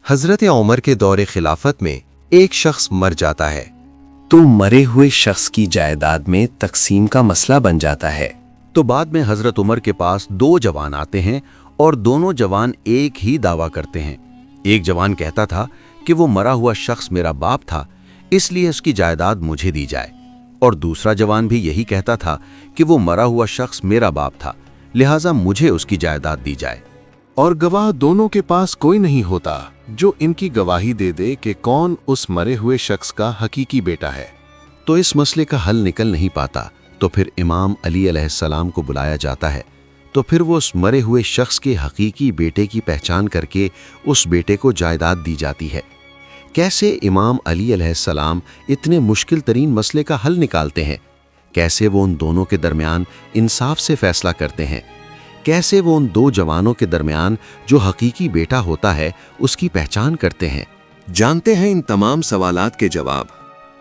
حضرت عمر کے دور خلافت میں ایک شخص مر جاتا ہے تو مرے ہوئے شخص کی جائیداد میں تقسیم کا مسئلہ بن جاتا ہے۔ تو بعد میں حضرت عمر کے پاس دو جوان آتے ہیں اور دونوں جوان ایک ہی دعویٰ کرتے ہیں۔ ایک جوان کہتا تھا کہ وہ مرا ہوا شخص میرا باپ تھا، اس لیے اس کی جائیداد مجھے دی جائے، اور دوسرا جوان بھی یہی کہتا تھا کہ وہ مرا ہوا شخص میرا باپ تھا، لہٰذا مجھے اس کی جائیداد دی جائے۔ اور گواہ دونوں کے پاس کوئی نہیں ہوتا جو ان کی گواہی دے دے کہ کون اس مرے ہوئے شخص کا حقیقی بیٹا ہے۔ تو اس مسئلے کا حل نکل نہیں پاتا، تو پھر امام علی علیہ السلام کو بلایا جاتا ہے، تو پھر وہ اس مرے ہوئے شخص کے حقیقی بیٹے کی پہچان کر کے اس بیٹے کو جائیداد دی جاتی ہے۔ کیسے امام علی علیہ السلام اتنے مشکل ترین مسئلے کا حل نکالتے ہیں؟ کیسے وہ ان دونوں کے درمیان انصاف سے فیصلہ کرتے ہیں؟ کیسے وہ ان دو جوانوں کے درمیان جو حقیقی بیٹا ہوتا ہے اس کی پہچان کرتے ہیں؟ جانتے ہیں ان تمام سوالات کے جواب۔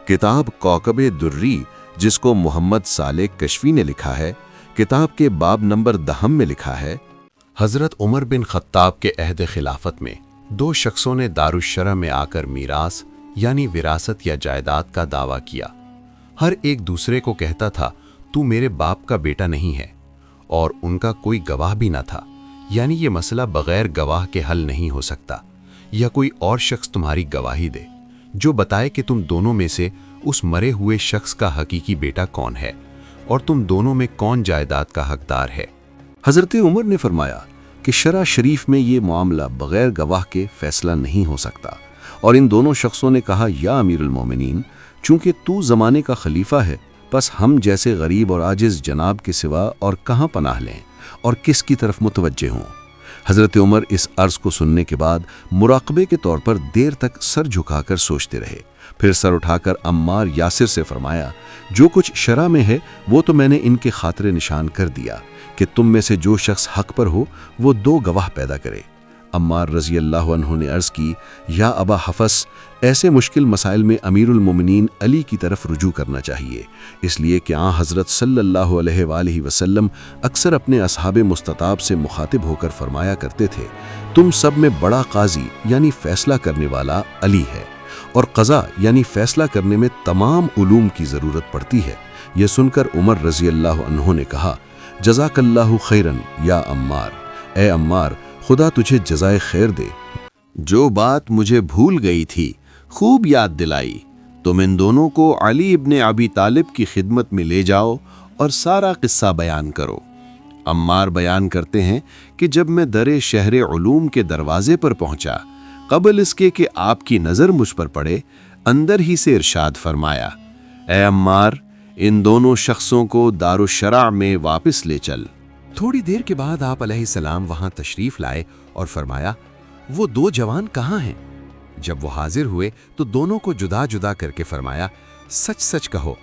کتاب کوکب دری، جس کو محمد صالح کشفی نے لکھا ہے، کتاب کے باب نمبر 10 میں لکھا ہے، حضرت عمر بن خطاب کے عہد خلافت میں دو شخصوں نے دارالشرع میں آ کر میراث یعنی وراثت یا جائیداد کا دعویٰ کیا۔ ہر ایک دوسرے کو کہتا تھا تو میرے باپ کا بیٹا نہیں ہے، اور ان کا کوئی گواہ بھی نہ تھا، یعنی یہ مسئلہ بغیر گواہ کے حل نہیں ہو سکتا، یا کوئی اور شخص تمہاری گواہی دے جو بتائے کہ تم دونوں میں سے اس مرے ہوئے شخص کا حقیقی بیٹا کون ہے اور تم دونوں میں کون جائیداد کا حقدار ہے۔ حضرت عمر نے فرمایا کہ شرع شریف میں یہ معاملہ بغیر گواہ کے فیصلہ نہیں ہو سکتا، اور ان دونوں شخصوں نے کہا یا امیر المومنین، چونکہ تو زمانے کا خلیفہ ہے، بس ہم جیسے غریب اور عاجز جناب کے سوا اور کہاں پناہ لیں اور کس کی طرف متوجہ ہوں؟ حضرت عمر اس عرض کو سننے کے بعد مراقبے کے طور پر دیر تک سر جھکا کر سوچتے رہے، پھر سر اٹھا کر عمار یاسر سے فرمایا، جو کچھ شرع میں ہے وہ تو میں نے ان کے خاطر نشان کر دیا کہ تم میں سے جو شخص حق پر ہو وہ دو گواہ پیدا کرے۔ عمار رضی اللہ عنہ نے عرض کی، یا ابا حفص، ایسے مشکل مسائل میں امیر المومنین علی کی طرف رجوع کرنا چاہیے، اس لیے کہ آن حضرت صلی اللہ علیہ وآلہ وسلم اکثر اپنے اصحاب مستطاب سے مخاطب ہو کر فرمایا کرتے تھے، تم سب میں بڑا قاضی یعنی فیصلہ کرنے والا علی ہے، اور قضا یعنی فیصلہ کرنے میں تمام علوم کی ضرورت پڑتی ہے۔ یہ سن کر عمر رضی اللہ عنہ نے کہا، جزاک اللہ خیرن یا عمار، اے عمار خدا تجھے جزائے خیر دے، جو بات مجھے بھول گئی تھی خوب یاد دلائی۔ تم ان دونوں کو علی ابن ابی طالب کی خدمت میں لے جاؤ اور سارا قصہ بیان کرو۔ عمار بیان کرتے ہیں کہ جب میں در شہر علوم کے دروازے پر پہنچا، قبل اس کے کہ آپ کی نظر مجھ پر پڑے، اندر ہی سے ارشاد فرمایا، اے عمار، ان دونوں شخصوں کو دارالشرع میں واپس لے چل۔ تھوڑی دیر کے بعد آپ علیہ السلام وہاں تشریف لائے اور فرمایا، وہ دو جوان کہاں ہیں؟ جب وہ حاضر ہوئے تو دونوں کو جدا جدا کر کے فرمایا، سچ سچ کہو،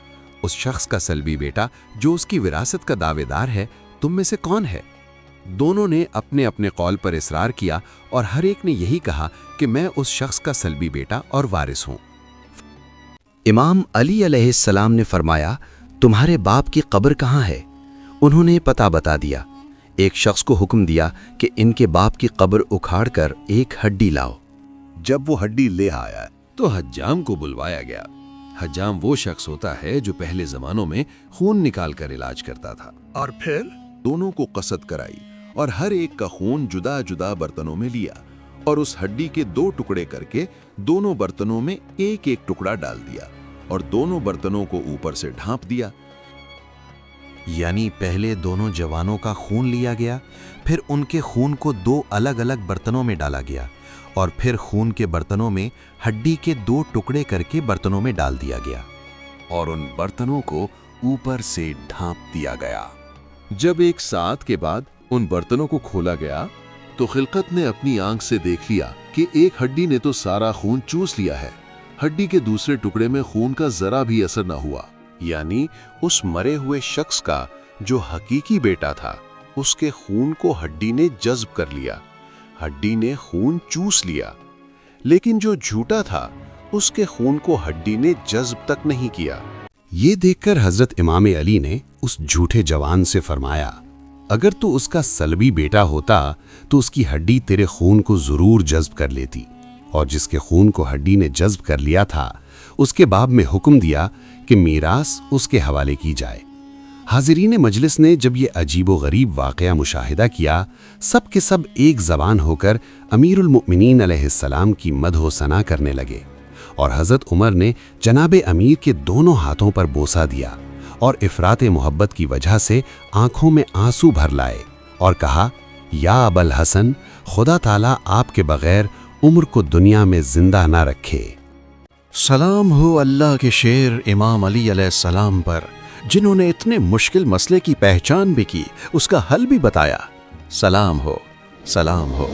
اس شخص کا سلبی بیٹا جو اس کی وراثت کا دعوے دار ہے تم میں سے کون ہے؟ دونوں نے اپنے اپنے قول پر اصرار کیا اور ہر ایک نے یہی کہا کہ میں اس شخص کا سلبی بیٹا اور وارث ہوں۔ امام علی علیہ السلام نے فرمایا، تمہارے باپ کی قبر کہاں ہے؟ انہوں نے پتہ بتا دیا۔ ایک شخص کو حکم دیا کہ ان کے باپ کی قبر اکھاڑ کر ایک ہڈی لاؤ۔ جب وہ ہڈی لے آیا تو حجام کو بلوایا گیا۔ حجام وہ شخص ہوتا ہے جو پہلے زمانوں میں خون نکال کر علاج کرتا تھا، اور پھر دونوں کو قصد کرائی اور ہر ایک کا خون جدا جدا برتنوں میں لیا اور اس ہڈی کے دو ٹکڑے کر کے دونوں برتنوں میں ایک ایک ٹکڑا ڈال دیا اور دونوں برتنوں کو اوپر سے ڈھانپ دیا۔ یعنی پہلے دونوں جوانوں کا خون لیا گیا، پھر ان کے خون کو دو الگ الگ برتنوں میں ڈالا گیا، اور پھر خون کے برتنوں میں ہڈی کے دو ٹکڑے کر کے برتنوں میں ڈال دیا گیا، اور ان برتنوں کو اوپر سے ڈھانپ دیا گیا۔ جب ایک ساعت کے بعد ان برتنوں کو کھولا گیا تو خلقت نے اپنی آنکھ سے دیکھ لیا کہ ایک ہڈی نے تو سارا خون چوس لیا ہے، ہڈی کے دوسرے ٹکڑے میں خون کا ذرا بھی اثر نہ ہوا، یعنی اس مرے ہوئے شخص کا جو حقیقی بیٹا تھا اس کے خون کو ہڈی نے جذب کر لیا، ہڈی نے خون چوس لیا، لیکن جو جھوٹا تھا اس کے خون کو ہڈی نے جذب تک نہیں کیا۔ یہ دیکھ کر حضرت امام علی نے اس جھوٹے جوان سے فرمایا، اگر تو اس کا سلبی بیٹا ہوتا تو اس کی ہڈی تیرے خون کو ضرور جذب کر لیتی، اور جس کے خون کو ہڈی نے جذب کر لیا تھا، اس کے باب میں حکم دیا کہ میراث اس کے حوالے کی جائے۔ حاضرین مجلس نے جب یہ عجیب و غریب واقعہ مشاہدہ کیا، سب کے سب ایک زبان ہو کر امیر المؤمنین علیہ السلام کی مدح و ثنا کرنے لگے، اور حضرت عمر نے جناب امیر کے دونوں ہاتھوں پر بوسہ دیا اور افراط محبت کی وجہ سے آنکھوں میں آنسو بھر لائے اور کہا، یا ابا الحسن، خدا تعالیٰ آپ کے بغیر عمر کو دنیا میں زندہ نہ رکھے۔ سلام ہو اللہ کے شیر امام علی علیہ السلام پر، جنہوں نے اتنے مشکل مسئلے کی پہچان بھی کی، اس کا حل بھی بتایا۔ سلام ہو، سلام ہو۔